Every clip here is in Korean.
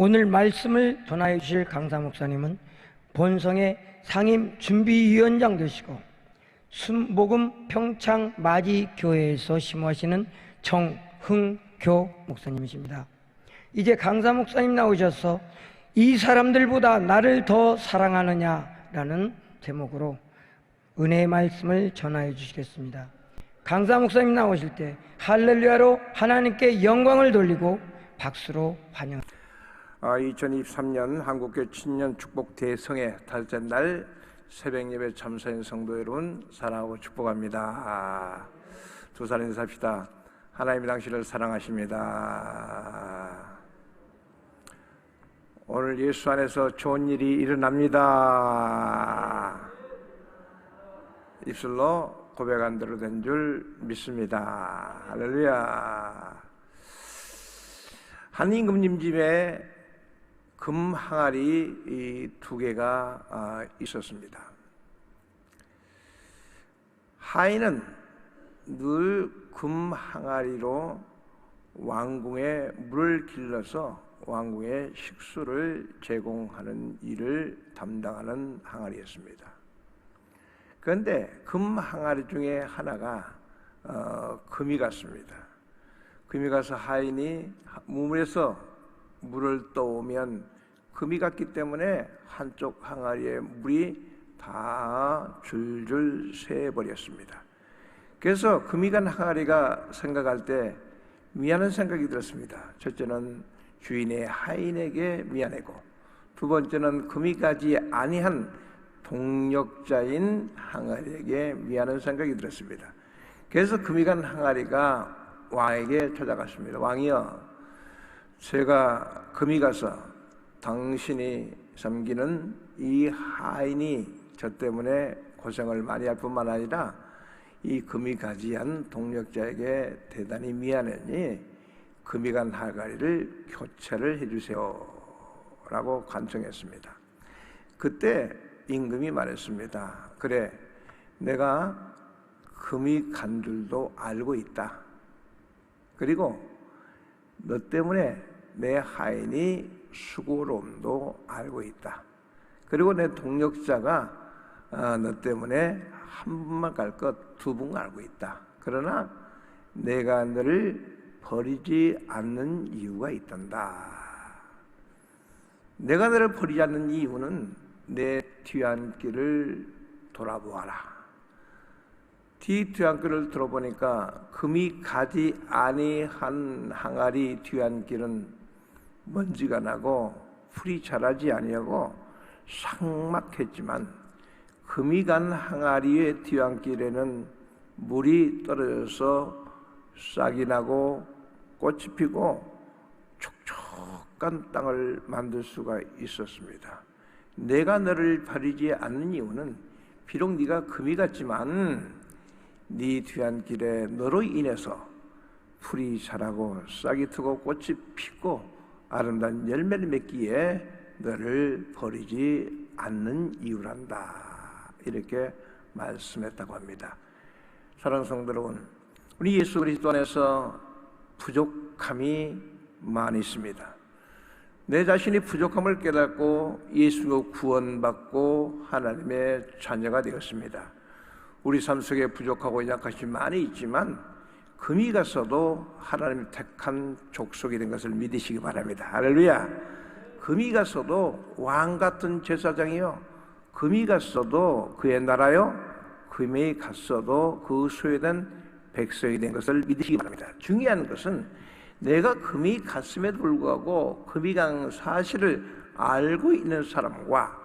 오늘 말씀을 전하여 주실 강사 목사님은 본성의 상임 준비위원장 되시고 순복음 평창 마지교회에서 심호하시는 정흥교 목사님이십니다. 이제 강사 목사님 나오셔서 이 사람들보다 나를 더 사랑하느냐라는 제목으로 은혜의 말씀을 전하여 주시겠습니다. 강사 목사님 나오실 때 할렐루야로 하나님께 영광을 돌리고 박수로 환영합니다. 2023년 한국교회 친년 축복 대성회 다섯째 날 새벽 예배 참사인 성도 여러분 사랑하고 축복합니다. 두 사람 인사합시다. 하나님이 당신을 사랑하십니다. 오늘 예수 안에서 좋은 일이 일어납니다. 입술로 고백한 대로 된 줄 믿습니다. 할렐루야. 한 임금님 집에 금 항아리 두 개가 있었습니다. 하인은 늘 금 항아리로 왕궁에 물을 길러서 왕궁에 식수를 제공하는 일을 담당하는 항아리였습니다. 그런데 금 항아리 중에 하나가 금이 갔습니다. 금이 가서 하인이 우물에서 물을 떠오면 금이 갔기 때문에 한쪽 항아리에 물이 다 줄줄 새버렸습니다. 그래서 금이 간 항아리가 생각할 때 미안한 생각이 들었습니다. 첫째는 주인의 하인에게 미안하고, 두 번째는 금이 가지 아니한 동력자인 항아리에게 미안한 생각이 들었습니다. 그래서 금이 간 항아리가 왕에게 찾아갔습니다. 왕이여, 제가 금이 가서 당신이 섬기는 이 하인이 저 때문에 고생을 많이 할 뿐만 아니라 이 금이 가지 않은 동력자에게 대단히 미안하니 금이 간 항아리를 교체를 해주세요 라고 간청했습니다. 그때 임금이 말했습니다. 그래, 내가 금이 간 줄도 알고 있다. 그리고 너 때문에 내 하인이 수고로움도 알고 있다. 그리고 내 동력자가 너 때문에 한 분만 갈 것 두 분 알고 있다. 그러나 내가 너를 버리지 않는 이유가 있단다. 내가 너를 버리지 않는 이유는 내 뒤안길을 돌아보아라. 뒤안길을 들어보니까 금이 가지 아니한 항아리 뒤안길은 먼지가 나고 풀이 자라지 아니하고 삭막했지만 금이 간 항아리의 뒤안길에는 물이 떨어져서 싹이 나고 꽃이 피고 촉촉한 땅을 만들 수가 있었습니다. 내가 너를 버리지 않는 이유는 비록 네가 금이 같지만 네 뒤안길에 너로 인해서 풀이 자라고 싹이 트고 꽃이 피고 아름다운 열매를 맺기에 너를 버리지 않는 이유란다. 이렇게 말씀했다고 합니다. 사랑하는 성도 여러분, 우리 예수 그리스도 안에서 부족함이 많이 있습니다. 내 자신이 부족함을 깨닫고 예수로 구원받고 하나님의 자녀가 되었습니다. 우리 삶 속에 부족하고 약하심이 많이 있지만 금이 갔어도 하나님의 택한 족속이 된 것을 믿으시기 바랍니다. 할렐루야. 금이 갔어도 왕 같은 제사장이요, 금이 갔어도 그의 나라요, 금이 갔어도 그 소유된 백성이 된 것을 믿으시기 바랍니다. 중요한 것은 내가 금이 갔음에도 불구하고 금이 간 사실을 알고 있는 사람과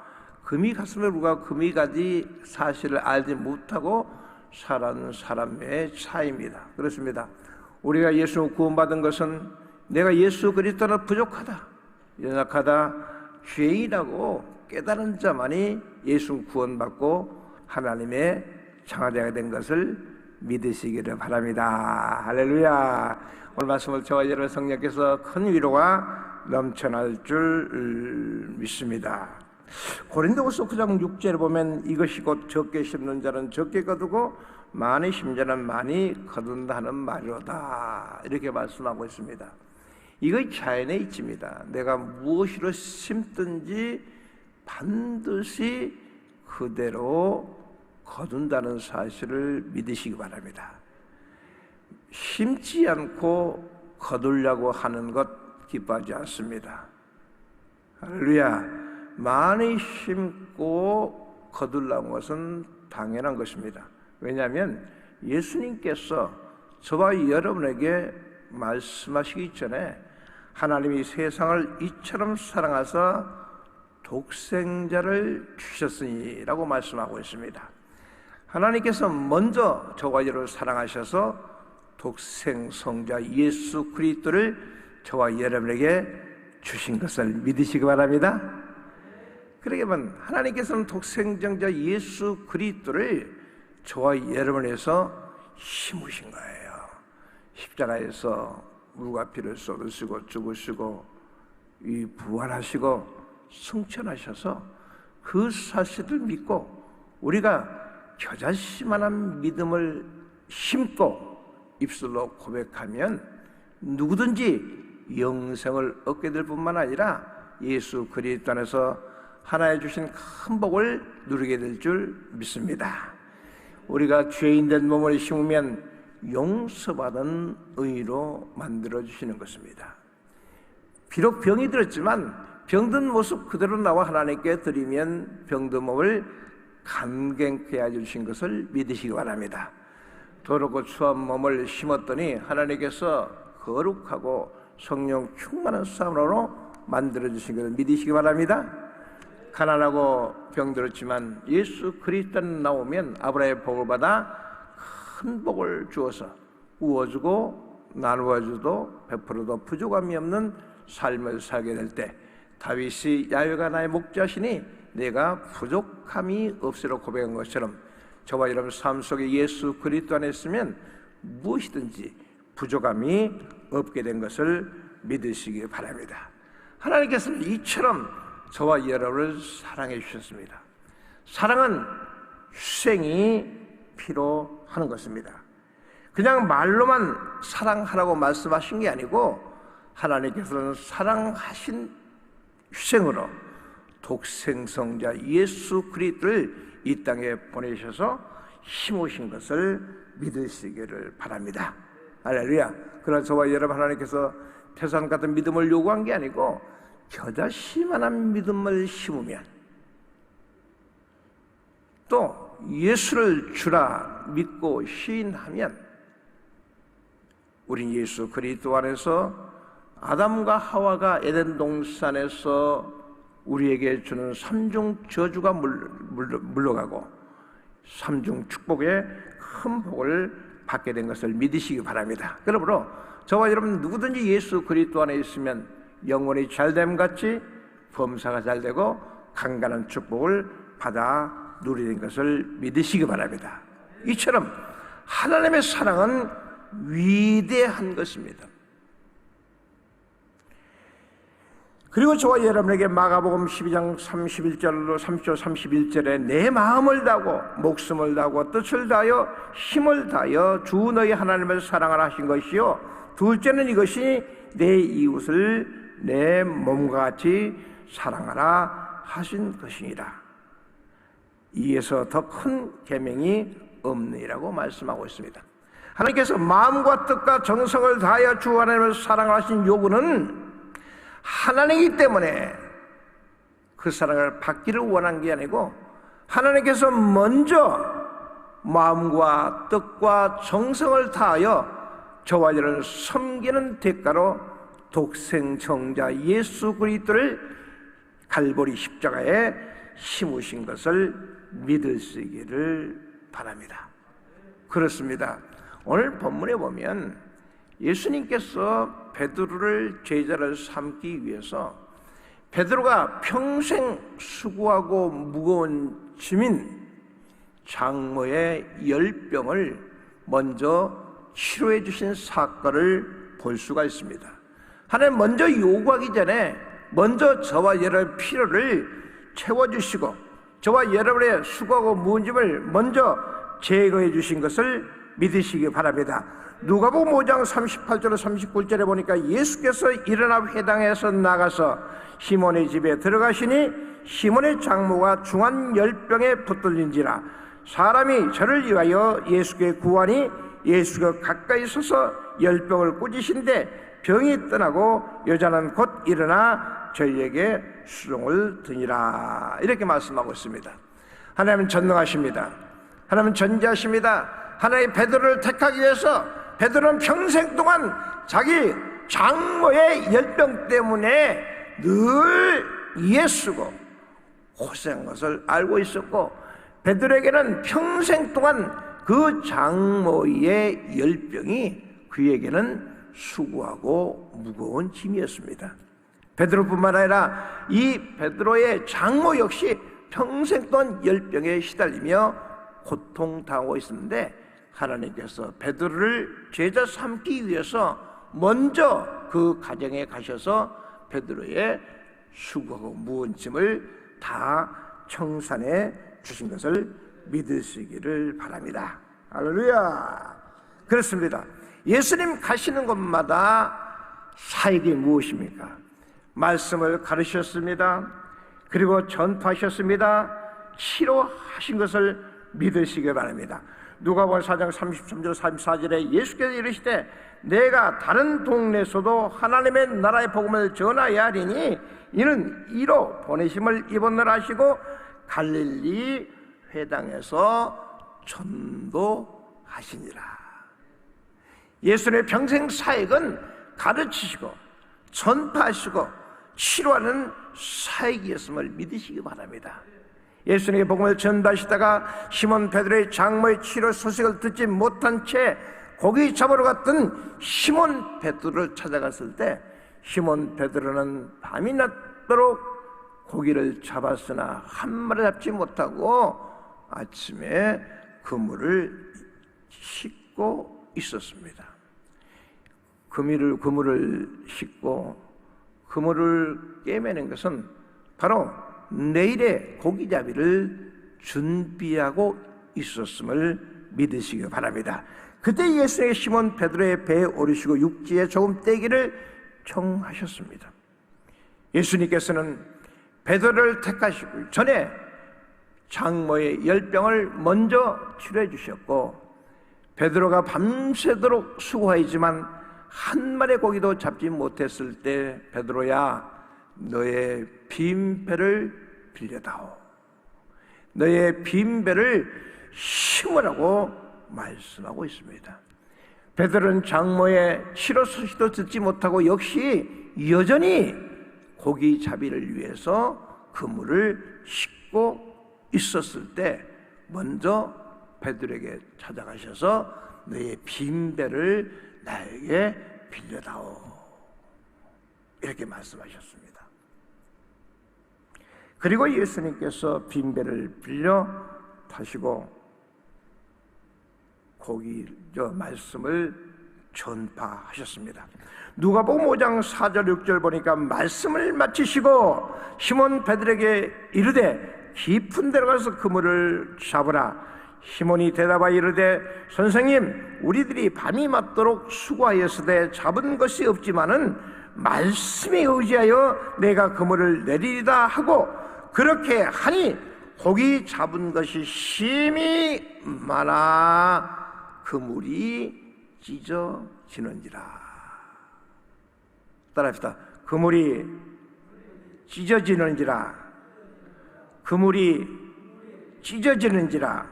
금이 갔음에도 불구하고 금이 가지 사실을 알지 못하고 살아가는 사람의 차이입니다. 그렇습니다. 우리가 예수 구원받은 것은 내가 예수 그리스도는 부족하다, 연약하다, 죄인이라고 깨달은 자만이 예수 구원받고 하나님의 장하되게 된 것을 믿으시기를 바랍니다. 할렐루야. 오늘 말씀을 저와 여러분 성령께서 큰 위로가 넘쳐날 줄 믿습니다. 고린도후서 9장 6절에 보면 이것이 곧 적게 심는 자는 적게 거두고 많이 심는 자는 많이 거둔다 하는 말이로다, 이렇게 말씀하고 있습니다. 이거 자연의 이치입니다. 내가 무엇으로 심든지 반드시 그대로 거둔다는 사실을 믿으시기 바랍니다. 심지 않고 거두려고 하는 것 기뻐하지 않습니다. 할렐루야. 많이 심고 거두려는 것은 당연한 것입니다. 왜냐하면 예수님께서 저와 여러분에게 말씀하시기 전에 하나님이 세상을 이처럼 사랑하사 독생자를 주셨으니 라고 말씀하고 있습니다. 하나님께서 먼저 저와 여러분을 사랑하셔서 독생성자 예수 그리스도를 저와 여러분에게 주신 것을 믿으시기 바랍니다. 그러기만 하나님께서는 독생자자 예수 그리스도를 저와 여러분에서 심으신 거예요. 십자가에서 물과 피를 쏟으시고 죽으시고 부활하시고 승천하셔서 그 사실을 믿고 우리가 겨자씨만한 믿음을 심고 입술로 고백하면 누구든지 영생을 얻게 될 뿐만 아니라 예수 그리스도 안에서 하나님 주신 큰 복을 누리게 될 줄 믿습니다. 우리가 죄인된 몸을 심으면 용서받은 의로 만들어주시는 것입니다. 비록 병이 들었지만 병든 모습 그대로 나와 하나님께 드리면 병든 몸을 감갱케 해주신 것을 믿으시기 바랍니다. 더럽고 추한 몸을 심었더니 하나님께서 거룩하고 성령 충만한 사람으로 만들어주신 것을 믿으시기 바랍니다. 가난하고 병들었지만 예수 그리스도 나오면 아브라함의 복을 받아 큰 복을 주어서 우어주고 나누어주도 베풀어도 부족함이 없는 삶을 살게 될 때 다윗이 야훼가 나의 목자시니 내가 부족함이 없으리라 고백한 것처럼 저와 여러분 삶 속에 예수 그리스도 안에 있으면 무엇이든지 부족함이 없게 된 것을 믿으시기 바랍니다. 하나님께서는 이처럼 저와 여러분을 사랑해 주셨습니다. 사랑은 희생이 필요하는 것입니다. 그냥 말로만 사랑하라고 말씀하신 게 아니고 하나님께서는 사랑하신 희생으로 독생성자 예수 그리스도를 이 땅에 보내셔서 심으신 것을 믿으시기를 바랍니다. 할렐루야. 그러나 저와 여러분 하나님께서 태산 같은 믿음을 요구한 게 아니고 겨자씨만한 믿음을 심으면 또 예수를 주라 믿고 시인하면 우린 예수 그리스도 안에서 아담과 하와가 에덴 동산에서 우리에게 주는 삼중 저주가 물러가고 삼중 축복의 큰 복을 받게 된 것을 믿으시기 바랍니다. 그러므로 저와 여러분 누구든지 예수 그리스도 안에 있으면 영혼이 잘됨 같이 범사가 잘되고 강간한 축복을 받아 누리는 것을 믿으시기 바랍니다. 이처럼 하나님의 사랑은 위대한 것입니다. 그리고 저와 여러분에게 마가복음 12장 31절로 30절 31절에 내 마음을 다하고 목숨을 다하고 뜻을 다하여 힘을 다하여 주 너희 하나님을 사랑하라 하신 것이요 둘째는 이것이 내 이웃을 내 몸과 같이 사랑하라 하신 것이니라. 이에서 더 큰 계명이 없느니라고 말씀하고 있습니다. 하나님께서 마음과 뜻과 정성을 다하여 주 하나님을 사랑하신 요구는 하나님이기 때문에 그 사랑을 받기를 원한 게 아니고 하나님께서 먼저 마음과 뜻과 정성을 다하여 저와 여러분을 섬기는 대가로 독생성자 예수 그리스도를 갈보리 십자가에 심으신 것을 믿으시기를 바랍니다. 그렇습니다. 오늘 본문에 보면 예수님께서 베드로를 제자를 삼기 위해서 베드로가 평생 수고하고 무거운 짐인 장모의 열병을 먼저 치료해 주신 사건을 볼 수가 있습니다. 하나님 먼저 요구하기 전에 먼저 저와 여러분의 필요를 채워주시고 저와 여러분의 수고하고 무거운 짐을 먼저 제거해 주신 것을 믿으시기 바랍니다. 누가복음 5장 38절 39절에 보니까 예수께서 일어나 회당에서 나가서 시몬의 집에 들어가시니 시몬의 장모가 중한 열병에 붙들린지라. 사람이 저를 위하여 예수께 구하니 예수가 가까이 서서 열병을 꾸짖으신데 병이 떠나고 여자는 곧 일어나 저희에게 수종을 드니라. 이렇게 말씀하고 있습니다. 하나님은 전능하십니다. 하나님은 전지하십니다. 하나님 베드로를 택하기 위해서 베드로는 평생 동안 자기 장모의 열병 때문에 늘 예수고 고생한 것을 알고 있었고, 베드로에게는 평생 동안 그 장모의 열병이 그에게는 수고하고 무거운 짐이었습니다. 베드로뿐만 아니라 이 베드로의 장모 역시 평생 동안 열병에 시달리며 고통당하고 있었는데, 하나님께서 베드로를 제자 삼기 위해서 먼저 그 가정에 가셔서 베드로의 수고하고 무거운 짐을 다 청산해 주신 것을 믿으시기를 바랍니다. 할렐루야. 그렇습니다. 예수님 가시는 곳마다 사역이 무엇입니까? 말씀을 가르치셨습니다. 그리고 전파하셨습니다. 치료하신 것을 믿으시기 바랍니다. 누가복음 4장 33절 34절에 예수께서 이르시되 내가 다른 동네에서도 하나님의 나라의 복음을 전하여야 하리니 이는 이로 보내심을 입었느라 하시고 갈릴리 회당에서 전도하시니라. 예수님의 평생 사역은 가르치시고 전파하시고 치료하는 사역이었음을 믿으시기 바랍니다. 예수님의 복음을 전달하시다가 시몬 베드로의 장모의 치료 소식을 듣지 못한 채 고기 잡으러 갔던 시몬 베드로를 찾아갔을 때 시몬 베드로는 밤이 낮도록 고기를 잡았으나 한 마리 잡지 못하고 아침에 그물을 씻고 있었습니다. 그물을 씻고 그물을 꿰매는 것은 바로 내일의 고기잡이를 준비하고 있었음을 믿으시기 바랍니다. 그때 예수님의 시몬 베드로의 배에 오르시고 육지에 조금 떼기를 청하셨습니다. 예수님께서는 베드로를 택하시고 전에 장모의 열병을 먼저 치료해 주셨고, 베드로가 밤새도록 수고하였지만 한 마리 고기도 잡지 못했을 때 베드로야 너의 빈 배를 빌려다오, 너의 빈 배를 심으라고 말씀하고 있습니다. 베드로는 장모의 치료 소식도 듣지 못하고 역시 여전히 고기 잡이를 위해서 그물을 씻고 있었을 때 먼저 베드로에게 찾아가셔서 너의 빈 배를 나에게 빌려다오, 이렇게 말씀하셨습니다. 그리고 예수님께서 빈 배를 빌려 타시고 말씀을 전파하셨습니다. 누가복음 5장 4절 6절 보니까 말씀을 마치시고 시몬 베드로에게 이르되 깊은 데로 가서 그물을 잡으라. 시몬이 대답하여 이르되 선생님, 우리들이 밤이 맞도록 수고하였으되 잡은 것이 없지만은 말씀에 의지하여 내가 그물을 내리리다 하고, 그렇게 하니 고기 잡은 것이 심히 많아 그물이 찢어지는지라. 따라합시다. 그물이 찢어지는지라. 그물이 찢어지는지라.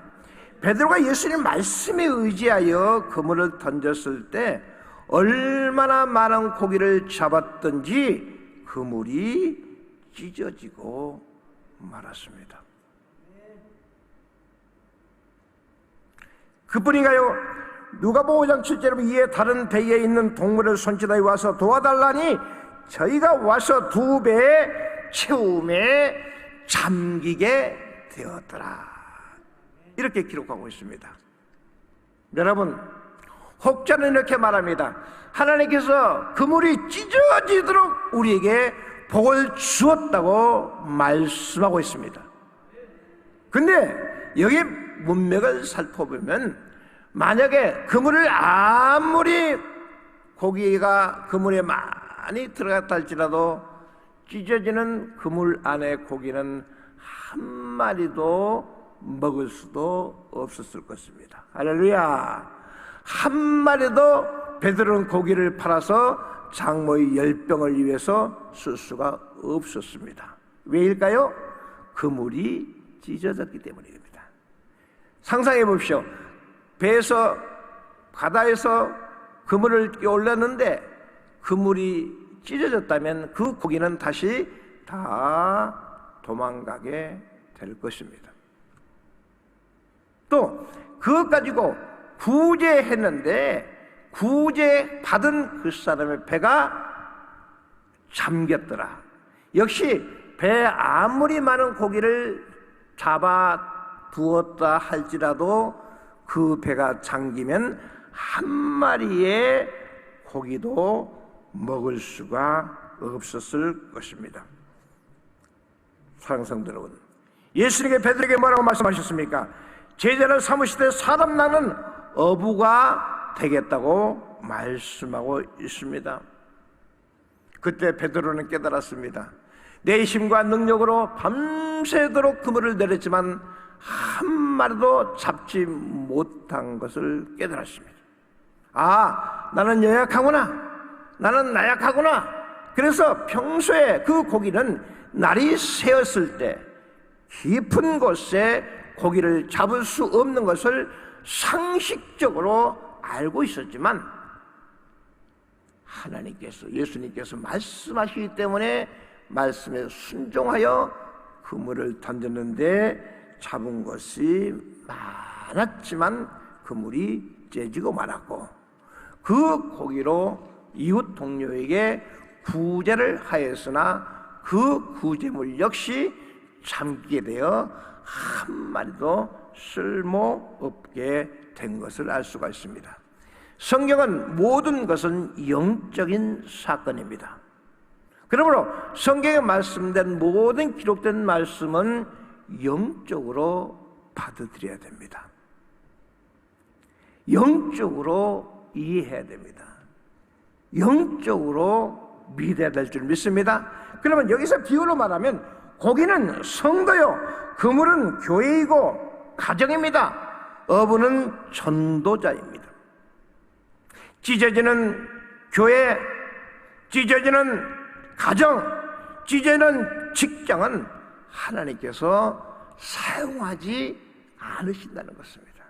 베드로가 예수님 말씀에 의지하여 그물을 던졌을 때 얼마나 많은 고기를 잡았던지 그물이 찢어지고 말았습니다. 그뿐인가요? 누가복음 5장 7절에 이에 다른 배에 있는 동물을 손짓하여 와서 도와달라니 저희가 와서 2배의 채움에 잠기게 되었더라. 이렇게 기록하고 있습니다. 여러분, 혹자는 이렇게 말합니다. 하나님께서 그물이 찢어지도록 우리에게 복을 주었다고 말씀하고 있습니다. 근데 여기 문맥을 살펴보면 만약에 그물을 아무리 고기가 그물에 많이 들어갔다 할지라도 찢어지는 그물 안에 고기는 한 마리도 먹을 수도 없었을 것입니다. 할렐루야. 한 마리도 베드로는 고기를 팔아서 장모의 10병을 위해서 쓸 수가 없었습니다. 왜일까요? 그물이 찢어졌기 때문입니다. 상상해 보십시오. 배에서 바다에서 그물을 끼올렸는데 그물이 찢어졌다면 그 고기는 다시 다 도망가게 될 것입니다. 또 그것 가지고 구제했는데 구제받은 그 사람의 배가 잠겼더라. 역시 배에 아무리 많은 고기를 잡아 두었다 할지라도 그 배가 잠기면 한 마리의 고기도 먹을 수가 없었을 것입니다. 사랑하는 성도 여러분, 예수님께 베드로에게 뭐라고 말씀하셨습니까? 제자를 삼으시되 사람 낚는 어부가 되겠다고 말씀하고 있습니다. 그때 베드로는 깨달았습니다. 내 힘과 능력으로 밤새도록 그물을 내렸지만 한 마리도 잡지 못한 것을 깨달았습니다. 아, 나는 연약하구나. 나는 나약하구나. 그래서 평소에 그 고기는 날이 새었을 때 깊은 곳에 고기를 잡을 수 없는 것을 상식적으로 알고 있었지만 하나님께서, 예수님께서 말씀하시기 때문에 말씀에 순종하여 그물을 던졌는데 잡은 것이 많았지만 그물이 째지고 말았고, 그 고기로 이웃 동료에게 구제를 하였으나 그 구제물 역시 잠기게 되어 한 마리도 쓸모없게 된 것을 알 수가 있습니다. 성경은 모든 것은 영적인 사건입니다. 그러므로 성경에 말씀된 모든 기록된 말씀은 영적으로 받아들여야 됩니다. 영적으로 이해해야 됩니다. 영적으로 믿어야 될 줄 믿습니다. 그러면 여기서 비유로 말하면 고기는 성도요, 그물은 교회이고 가정입니다. 어부는 전도자입니다. 찢어지는 교회, 찢어지는 가정, 찢어지는 직장은 하나님께서 사용하지 않으신다는 것입니다.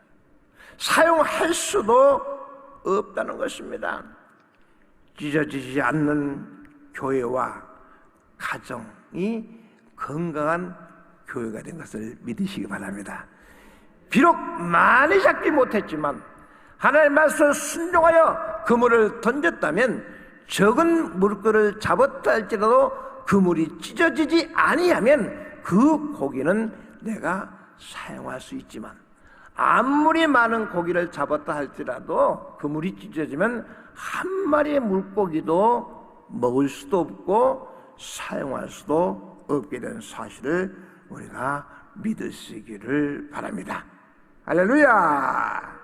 사용할 수도 없다는 것입니다. 찢어지지 않는 교회와 가정이 건강한 교회가 된 것을 믿으시기 바랍니다. 비록 많이 잡지 못했지만 하나님 말씀을 순종하여 그물을 던졌다면 적은 물건을 잡았다 할지라도 그물이 찢어지지 아니하면 그 고기는 내가 사용할 수 있지만 아무리 많은 고기를 잡았다 할지라도 그물이 찢어지면 한 마리의 물고기도 먹을 수도 없고 사용할 수도 없게 된 사실을 우리가 믿으시기를 바랍니다. 할렐루야.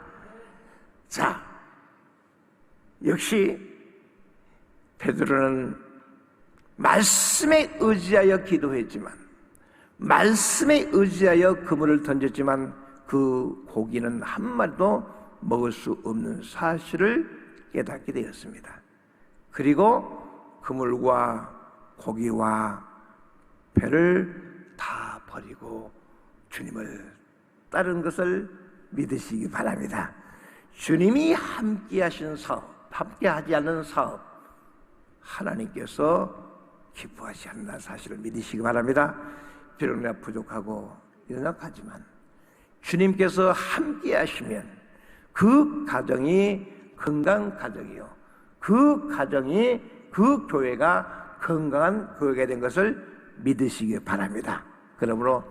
자, 역시 베드로는 말씀에 의지하여 기도했지만, 말씀에 의지하여 그물을 던졌지만 그 고기는 한 마리도 먹을 수 없는 사실을 깨닫게 되었습니다. 그리고 그물과 고기와 배를 다 버리고 주님을 따른 것을 믿으시기 바랍니다. 주님이 함께 하신 사업, 함께 하지 않는 사업, 하나님께서 기뻐하지 않는 사실을 믿으시기 바랍니다. 비록 내가 부족하고 연약하지만 주님께서 함께 하시면 그 가정이 건강한 가정이요, 그 가정이, 그 교회가 건강한 교회가 된 것을 믿으시기 바랍니다. 그러므로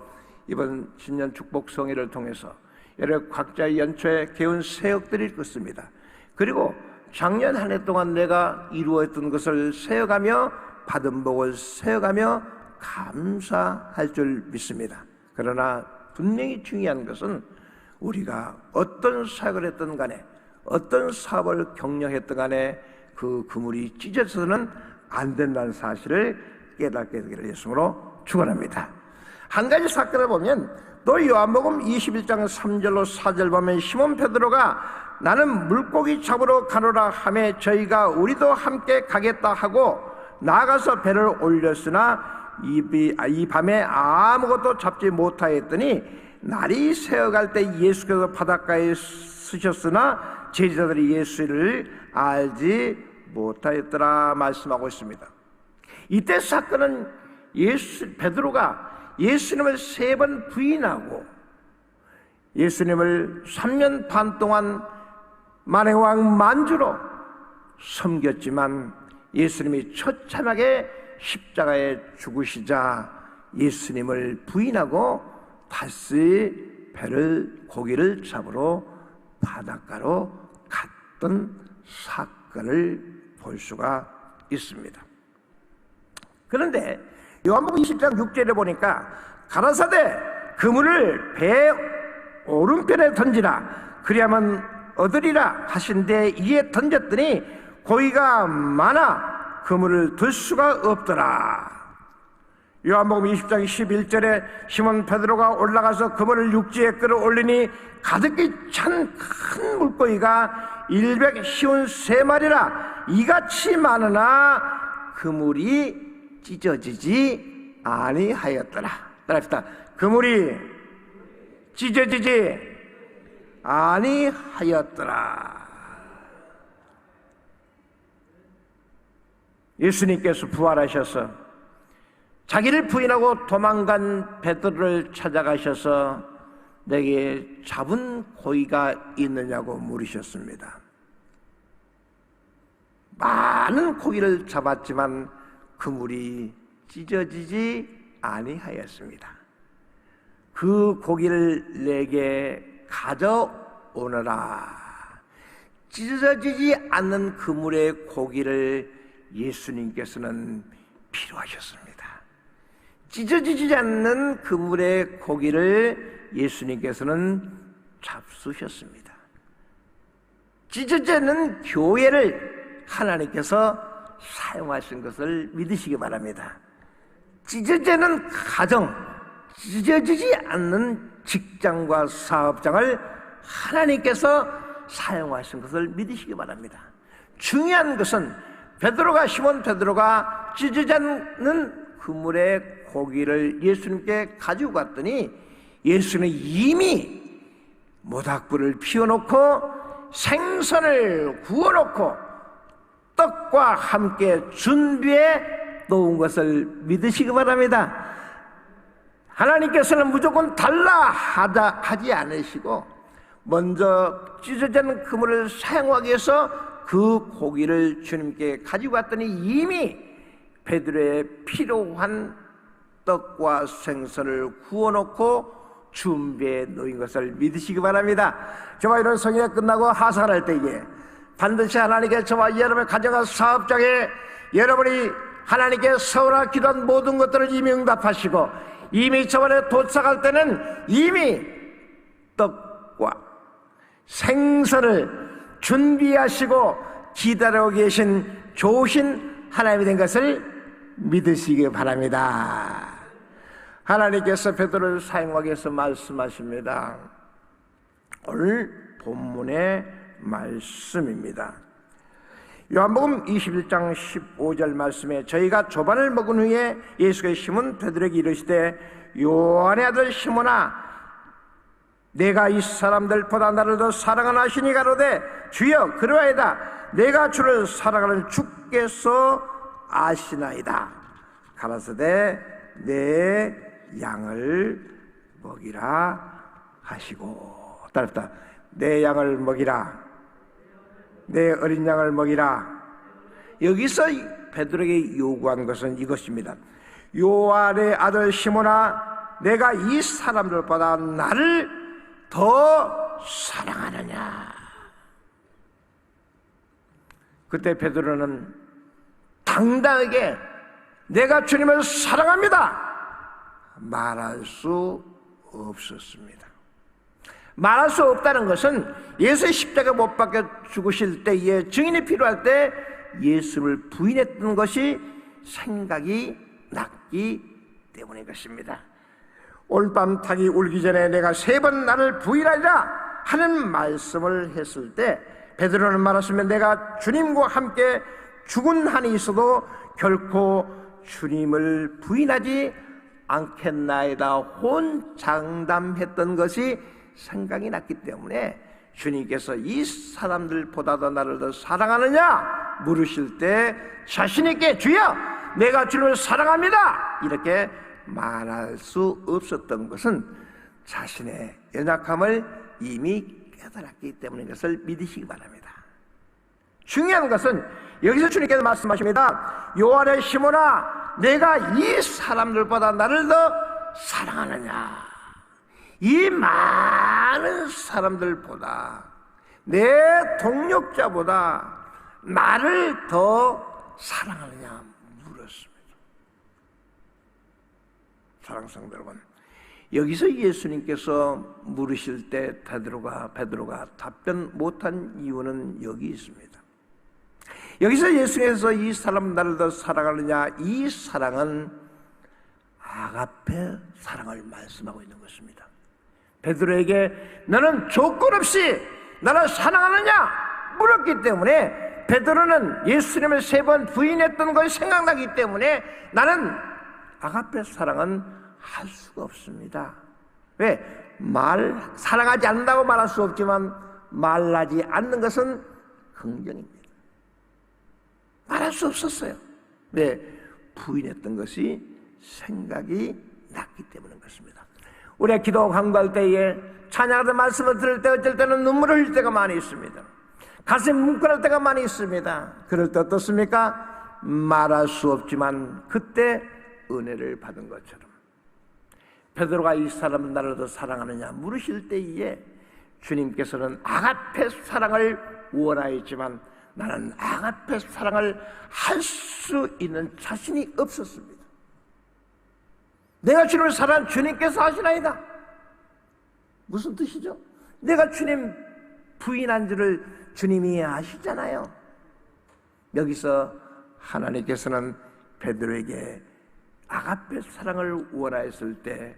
이번 신년 축복 성회를 통해서 여러 각자의 연초에 개운 새역들이 있습니다. 그리고 작년 한 해 동안 내가 이루었던 것을 세어가며 받은 복을 세어가며 감사할 줄 믿습니다. 그러나 분명히 중요한 것은 우리가 어떤 사역을 했든 간에 어떤 사업을 경영했든 간에 그 그물이 찢어져서는 안 된다는 사실을 깨닫게 되기를 예수님으로 축원합니다. 한 가지 사건을 보면 또 요한복음 21장 3절로 4절 보면 시몬 베드로가 나는 물고기 잡으러 가노라 하며 저희가 우리도 함께 가겠다 하고 나가서 배를 올렸으나 이 밤에 아무것도 잡지 못하였더니 날이 새어갈 때 예수께서 바닷가에 서셨으나 제자들이 예수를 알지 못하였더라 말씀하고 있습니다. 이때 사건은 베드로가 예수님을 3번 부인하고 예수님을 3년 반 동안 만행왕 만주로 섬겼지만 예수님이 처참하게 십자가에 죽으시자 예수님을 부인하고 다시 고기를 잡으러 바닷가로 갔던 사건을 볼 수가 있습니다. 그런데 요한복음 20장 6절에 보니까 가라사대 그물을 배 오른편에 던지라 그리하면 얻으리라 하신데 이에 던졌더니 고기가 많아 그물을 들 수가 없더라. 요한복음 20장 11절에 시몬 베드로가 올라가서 그물을 육지에 끌어올리니 가득히 찬 큰 물고기가 153마리라 이같이 많으나 그물이 찢어지지 아니하였더라. 따라합시다. 그물이 찢어지지 아니하였더라. 예수님께서 부활하셔서 자기를 부인하고 도망간 베드로를 찾아가셔서 내게 잡은 고기가 있느냐고 물으셨습니다. 많은 고기를 잡았지만 그물이 찢어지지 아니하였습니다. 그 고기를 내게 가져오너라. 찢어지지 않는 그물의 고기를 예수님께서는 필요하셨습니다. 찢어지지 않는 그물의 고기를 예수님께서는 잡수셨습니다. 찢어지지 않는 교회를 하나님께서 사용하신 것을 믿으시기 바랍니다. 찢어지지 않는 가정, 찢어지지 않는 직장과 사업장을 하나님께서 사용하신 것을 믿으시기 바랍니다. 중요한 것은 시몬 베드로가 찢어지지 않는 그물의 고기를 예수님께 가지고 갔더니 예수는 이미 모닥불을 피워놓고 생선을 구워놓고 떡과 함께 준비해 놓은 것을 믿으시기 바랍니다. 하나님께서는 무조건 달라 하지 않으시고 먼저 찢어진 그물을 사용하기 위해서 그 고기를 주님께 가지고 갔더니 이미 베드로의 필요한 떡과 생선을 구워놓고 준비해 놓은 것을 믿으시기 바랍니다. 저와 이런 성회가 끝나고 하산할 때에 반드시 하나님께 저와 여러분의 가정과 사업장에 여러분이 하나님께 서울하 기도한 모든 것들을 이미 응답하시고 이미 저번에 도착할 때는 이미 떡과 생선을 준비하시고 기다리고 계신 좋으신 하나님이 된 것을 믿으시기 바랍니다. 하나님께서 베드로를 사용하기 위해서 말씀하십니다. 오늘 본문의 말씀입니다. 요한복음 21장 15절 말씀에 저희가 조반을 먹은 후에 예수가 시몬 베드로에게 이르시되 요한의 아들 시몬아 내가 이 사람들보다 나를 더 사랑하시니 가로되 주여 그러하이다 내가 주를 사랑하는 주께서 아시나이다. 가라사대 내 양을 먹이라 하시고 따르다 내 양을 먹이라 내 어린 양을 먹이라. 여기서 베드로에게 요구한 것은 이것입니다. 요한의 아들 시몬아 내가 이 사람들보다 나를 더 사랑하느냐. 그때 베드로는 당당하게 내가 주님을 사랑합니다 말할 수 없었습니다. 말할 수 없다는 것은 예수의 십자가 못 박혀 죽으실 때에 증인이 필요할 때 예수를 부인했던 것이 생각이 났기 때문인 것입니다. 오늘 밤 닭이 울기 전에 내가 3번 나를 부인하리라 하는 말씀을 했을 때 베드로는 말했으며 내가 주님과 함께 죽은 한이 있어도 결코 주님을 부인하지 않겠나이다 혼장담했던 것이 생각이 났기 때문에 주님께서 이 사람들보다도 나를 더 사랑하느냐 물으실 때 자신있게 주여 내가 주를 사랑합니다 이렇게 말할 수 없었던 것은 자신의 연약함을 이미 깨달았기 때문인 것을 믿으시기 바랍니다. 중요한 것은 여기서 주님께서 말씀하십니다. 요한의 시몬아 내가 이 사람들보다 나를 더 사랑하느냐. 이 많은 사람들보다 내 동력자보다 나를 더 사랑하느냐 물었습니다. 사랑하는 성도 여러분, 여기서 예수님께서 물으실 때 베드로가 답변 못한 이유는 여기 있습니다. 여기서 예수님께서 이 사람 나를 더 사랑하느냐, 이 사랑은 아가페 사랑을 말씀하고 있는 것입니다. 베드로에게 너는 조건 없이 나를 사랑하느냐 물었기 때문에 베드로는 예수님을 3번 부인했던 것이 생각나기 때문에 나는 아가페 사랑은 할 수가 없습니다. 왜? 사랑하지 않는다고 말할 수 없지만 말하지 않는 것은 긍정입니다. 말할 수 없었어요. 왜? 부인했던 것이 생각이 났기 때문인 것입니다. 우리가 기도 강구할 때에 찬양하는 말씀을 들을 때 어쩔 때는 눈물을 흘릴 때가 많이 있습니다. 가슴이 뭉클할 때가 많이 있습니다. 그럴 때 어떻습니까? 말할 수 없지만 그때 은혜를 받은 것처럼 베드로가 이 사람은 나를 더 사랑하느냐 물으실 때에 주님께서는 아가페 사랑을 원하였지만 나는 아가페 사랑을 할 수 있는 자신이 없었습니다. 내가 주님을 사랑하는 주님께서 하시나이다. 무슨 뜻이죠? 내가 주님 부인한 줄을 주님이 아시잖아요. 여기서 하나님께서는 베드로에게 아가페 사랑을 원하였을 때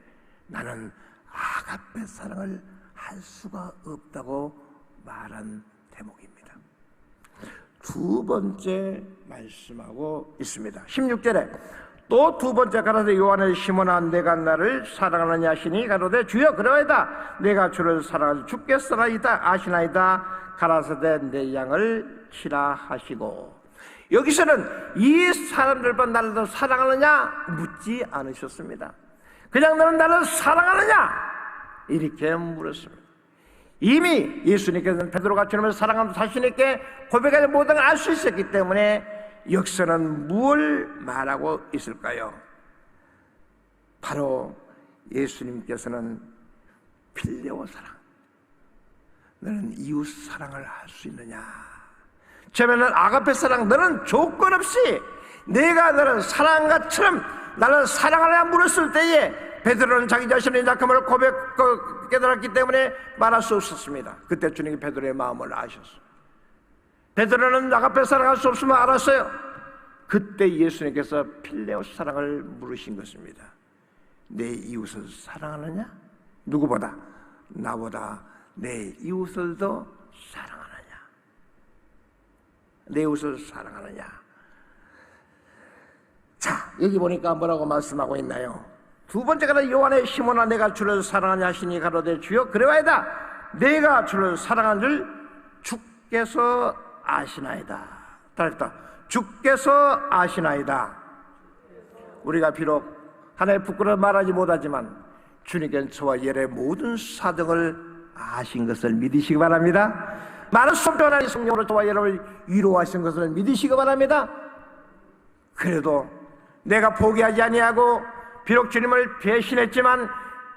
나는 아가페 사랑을 할 수가 없다고 말한 대목입니다. 두 번째 말씀하고 있습니다. 16절에 또 두 번째 가라사대 요한의 시몬아 내가 나를 사랑하느냐 하시니 가로되 주여 그러하이다 내가 주를 사랑하지 주께서나이다 아시나이다 가라사대 내 양을 치라 하시고 여기서는 이 사람들보다 나를 더 사랑하느냐 묻지 않으셨습니다. 그냥 너는 나를 사랑하느냐 이렇게 물었습니다. 이미 예수님께서는 베드로가 주님을 사랑하는 자신에게 고백하지 못한 걸 알 수 있었기 때문에 여기서는 무엇을 말하고 있을까요? 바로 예수님께서는 필레오 사랑, 너는 이웃 사랑을 할 수 있느냐? 처음에는 아가페 사랑, 너는 조건 없이 내가 너를 사랑한 것처럼 나를 사랑하느냐 물었을 때에 베드로는 자기 자신의 약함을 깨달았기 때문에 말할 수 없었습니다. 그때 주님이 베드로의 마음을 아셨어요. 베드로는 아가페 사랑할 수 없으면 알았어요. 그때 예수님께서 필레오 사랑을 물으신 것입니다. 내 이웃을 사랑하느냐? 누구보다? 나보다 내 이웃을 더 사랑하느냐? 내 이웃을 사랑하느냐? 자, 여기 보니까 뭐라고 말씀하고 있나요? 두 번째가 요한의 시몬아 내가 주를 사랑하냐 하시니 가로되 주여 그래와이다 내가 주를 사랑하는 줄 주께서 아시나이다. 따라했다. 주께서 아시나이다. 우리가 비록 하나님의 부끄러워 말하지 못하지만 주님께는 저와 열의 모든 사정을 아신 것을 믿으시기 바랍니다. 말할 수 없는 하나님의 성령으로 저와 열을 위로하신 것을 믿으시기 바랍니다. 그래도 내가 포기하지 아니하고 비록 주님을 배신했지만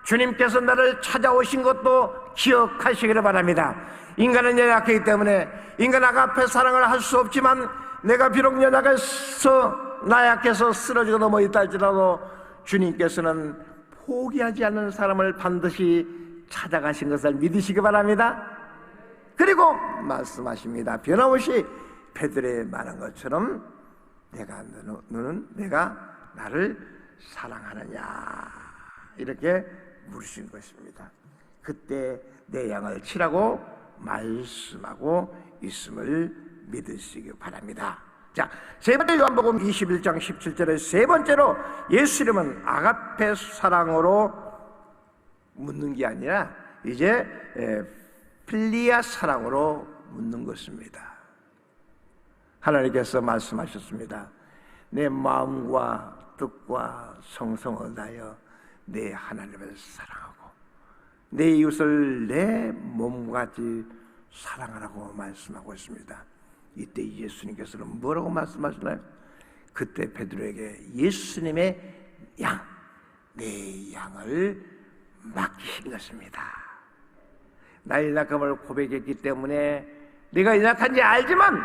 주님께서 나를 찾아오신 것도 기억하시기를 바랍니다. 인간은 연약하기 때문에 인간 아가페 사랑을 할 수 없지만 내가 비록 연약해서 나약해서 쓰러지고 넘어있다 할지라도 주님께서는 포기하지 않는 사람을 반드시 찾아가신 것을 믿으시기 바랍니다. 그리고 말씀하십니다. 변함없이 베드로에 말한 것처럼 너는 내가 나를 사랑하느냐 이렇게 물으신 것입니다. 그때 내 양을 치라고 말씀하고 있음을 믿으시기 바랍니다. 자, 세 번째 요한복음 21장 17절에 세 번째로 예수 이름은 아가페 사랑으로 묻는 게 아니라 이제 필리아 사랑으로 묻는 것입니다. 하나님께서 말씀하셨습니다. 내 마음과 뜻과 성성을 다하여 내 하나님을 사랑하고 내 이웃을 내 몸같이 사랑하라고 말씀하고 있습니다. 이때 예수님께서는 뭐라고 말씀하시나요? 그때 베드로에게 예수님의 양, 내 양을 맡기신 것입니다. 나의 약함을 고백했기 때문에 내가 연약한지 알지만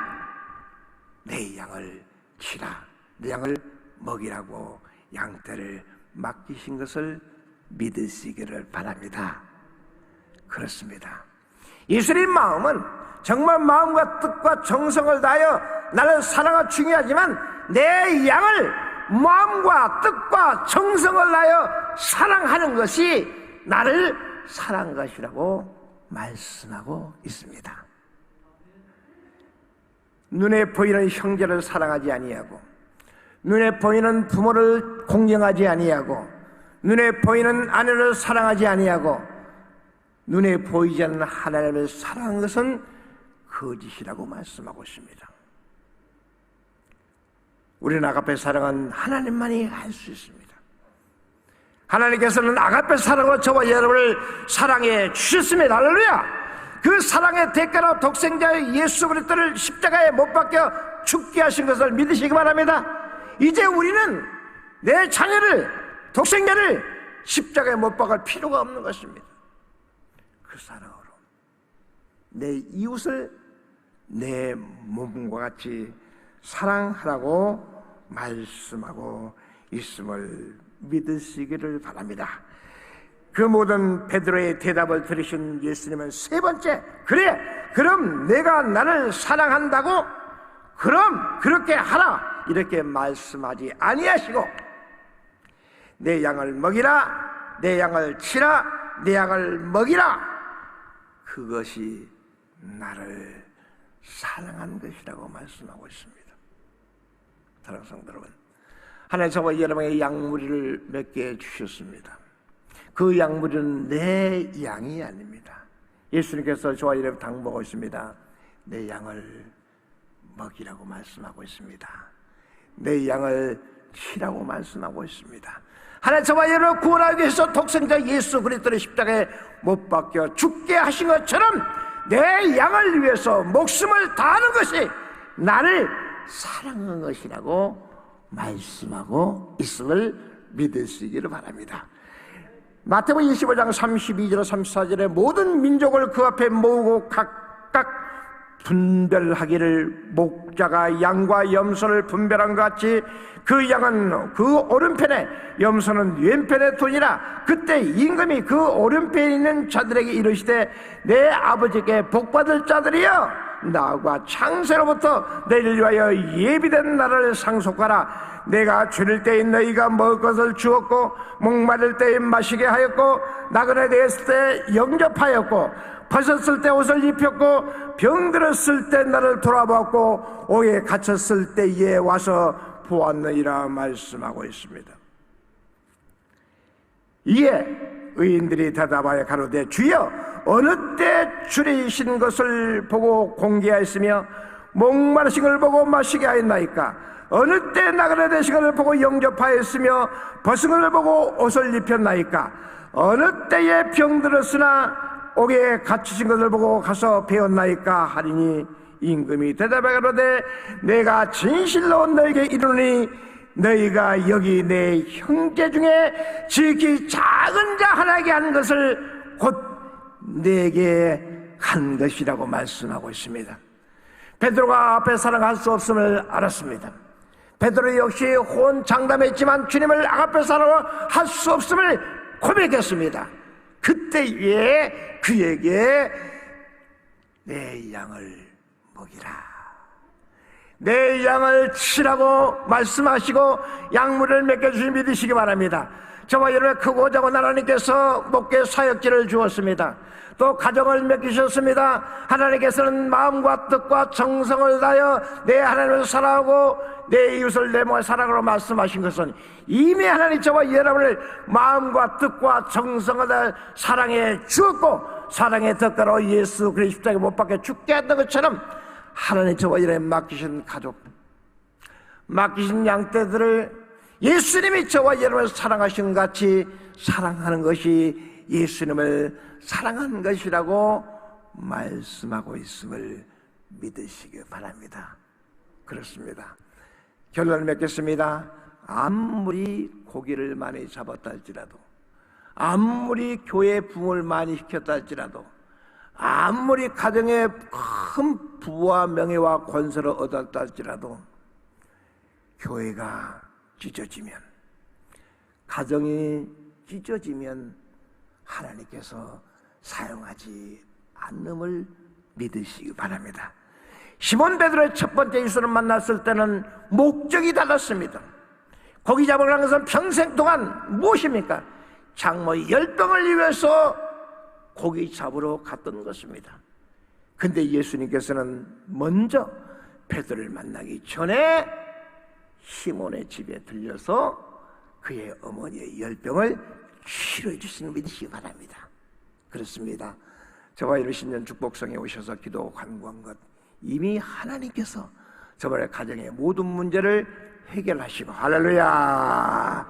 내 양을 치라, 내 양을 먹이라고 양떼를 맡기신 것을 믿으시기를 바랍니다. 그렇습니다. 예수님 마음은 정말 마음과 뜻과 정성을 다하여 나를 사랑하기 중요하지만 내 양을 마음과 뜻과 정성을 다하여 사랑하는 것이 나를 사랑한 것이라고 말씀하고 있습니다. 눈에 보이는 형제를 사랑하지 아니하고 눈에 보이는 부모를 공경하지 아니하고 눈에 보이는 아내를 사랑하지 아니하고 눈에 보이지 않는 하나님을 사랑하는 것은 거짓이라고 말씀하고 있습니다. 우리는 아가페 사랑은 하나님만이 알 수 있습니다. 하나님께서는 아가페 사랑으로 저와 여러분을 사랑해 주셨습니다. 할렐루야! 그 사랑의 대가로 독생자 예수 그리스도를 십자가에 못 박혀 죽게 하신 것을 믿으시기 바랍니다. 이제 우리는 내 자녀를, 독생자를 십자가에 못 박을 필요가 없는 것입니다. 그 사랑으로 내 이웃을 내 몸과 같이 사랑하라고 말씀하고 있음을 믿으시기를 바랍니다. 그 모든 베드로의 대답을 들으신 예수님은 세 번째, 그래, 그럼 내가 나를 사랑한다고? 그럼 그렇게 하라 이렇게 말씀하지 아니하시고 내 양을 먹이라, 내 양을 치라, 내 양을 먹이라, 그것이 나를 사랑한 것이라고 말씀하고 있습니다. 사랑하는 성도 여러분, 하나님 저와 여러분의 양무리를 몇 개 주셨습니다. 그 양무리는 내 양이 아닙니다. 예수님께서 저와 여러분 당부하고 있습니다. 내 양을 먹이라고 말씀하고 있습니다. 내 양을 치라고 말씀하고 있습니다. 하나님 저와 여러분 구원하기 위해서 독생자 예수 그리스도를 십자가에 못 박혀 죽게 하신 것처럼 내 양을 위해서 목숨을 다하는 것이 나를 사랑하는 것이라고 말씀하고 있음을 믿으시기를 바랍니다. 마태복음 25장 32절 34절에 모든 민족을 그 앞에 모으고 각각 분별하기를 목자가 양과 염소를 분별한 것 같이 그 양은 그 오른편에 염소는 왼편에 두니라. 그때 임금이 그 오른편에 있는 자들에게 이르시되 내 아버지께 복받을 자들이여 나와 창세로부터 너희를 위하여 예비된 나라를 상속하라. 내가 줄일 때에 너희가 먹을 것을 주었고 목마를 때에 마시게 하였고 나그네 되었을 때 영접하였고 벗었을 때 옷을 입혔고 병들었을 때 나를 돌아보았고 옥에 갇혔을 때에 와서 보았느니라 말씀하고 있습니다. 이에 의인들이 대답하여 가로되 주여 어느 때 줄이신 것을 보고 공개하였으며 목마르신 것을 보고 마시게 하였나이까? 어느 때 나그네 되신 것을 보고 영접하였으며 벗은 것을 보고 옷을 입혔나이까? 어느 때에 병들었으나 옥에 갇히신 것을 보고 가서 배웠나이까? 하리니 임금이 대답하여 가로되 내가 진실로 너에게 이르노니 너희가 여기 내 형제 중에 지극히 작은 자 하나에게 한 것을 곧 내게 한 것이라고 말씀하고 있습니다. 베드로가 앞에 사랑할 수 없음을 알았습니다. 베드로 역시 호언장담했지만 주님을 아가페 사랑으로 할 수 없음을 고백했습니다. 그때에 그에게 내 양을 먹이라, 내 양을 치라고 말씀하시고 양물을 먹여주신 믿으시기 바랍니다. 저와 여러분의 크고 작은 하나님께서 목회 사역지를 주었습니다. 또 가정을 맡기셨습니다. 하나님께서는 마음과 뜻과 정성을 다하여 내 하나님을 사랑하고 내 이웃을 내 몸을 사랑으로 말씀하신 것은 이미 하나님 저와 여러분을 마음과 뜻과 정성을 다하여 사랑해 주었고, 사랑의 덕가로 예수 그리스도 십자가에 못 박혀 죽게 했던 것처럼 하나님 저와 여러분에 맡기신 가족, 맡기신 양떼들을 예수님이 저와 여러분을 사랑하신 같이 사랑하는 것이 예수님을 사랑하는 것이라고 말씀하고 있음을 믿으시기 바랍니다. 그렇습니다. 결론을 맺겠습니다. 아무리 고기를 많이 잡았다 할지라도, 아무리 교회 부흥을 많이 시켰다 할지라도, 아무리 가정에 큰 부와 명예와 권세를 얻었다 할지라도, 교회가 찢어지면, 가정이 찢어지면 하나님께서 사용하지 않음을 믿으시기 바랍니다. 시몬 베드로의 첫 번째 예수를 만났을 때는 목적이 달랐습니다. 고기 잡으러 간 것은 평생 동안 무엇입니까? 장모 10병을 위해서 고기 잡으러 갔던 것입니다. 근데 예수님께서는 먼저 베드로를 만나기 전에 시몬의 집에 들려서 그의 어머니의 10병을 치료해 주시는 믿으시기 바랍니다. 그렇습니다. 저와 이런 신년 축복성에 오셔서 기도 간구한 것, 이미 하나님께서 저번에 가정의 모든 문제를 해결하시고, 할렐루야,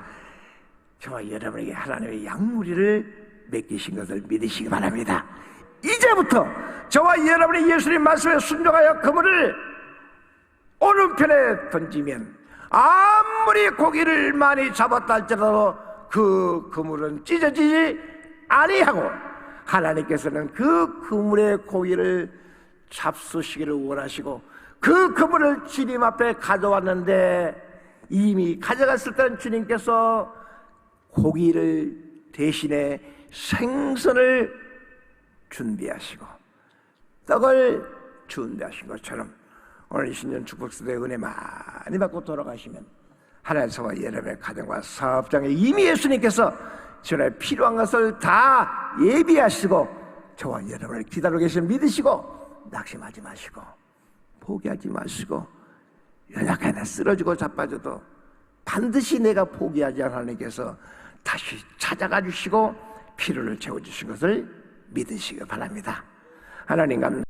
저와 여러분에게 하나님의 양무리를 맡기신 것을 믿으시기 바랍니다. 이제부터 저와 여러분이 예수님 말씀에 순종하여 그물을 오른편에 던지면 아무리 고기를 많이 잡았다 할지라도 그 그물은 찢어지지 아니하고, 하나님께서는 그 그물의 고기를 잡수시기를 원하시고, 그 그물을 주님 앞에 가져왔는데 이미 가져갔을 때는 주님께서 고기를 대신에 생선을 준비하시고 떡을 준비하신 것처럼 오늘 이 신년 축복수대의 은혜 많이 받고 돌아가시면 하나님 저와 여러분의 가정과 사업장에 이미 예수님께서 전에 필요한 것을 다 예비하시고 저와 여러분을 기다리고 계신 믿으시고, 낙심하지 마시고 포기하지 마시고, 연약하나 쓰러지고 자빠져도 반드시 내가 포기하지 않은 하나님께서 다시 찾아가 주시고 필요를 채워주신 것을 믿으시기 바랍니다. 하나님 감사합니다.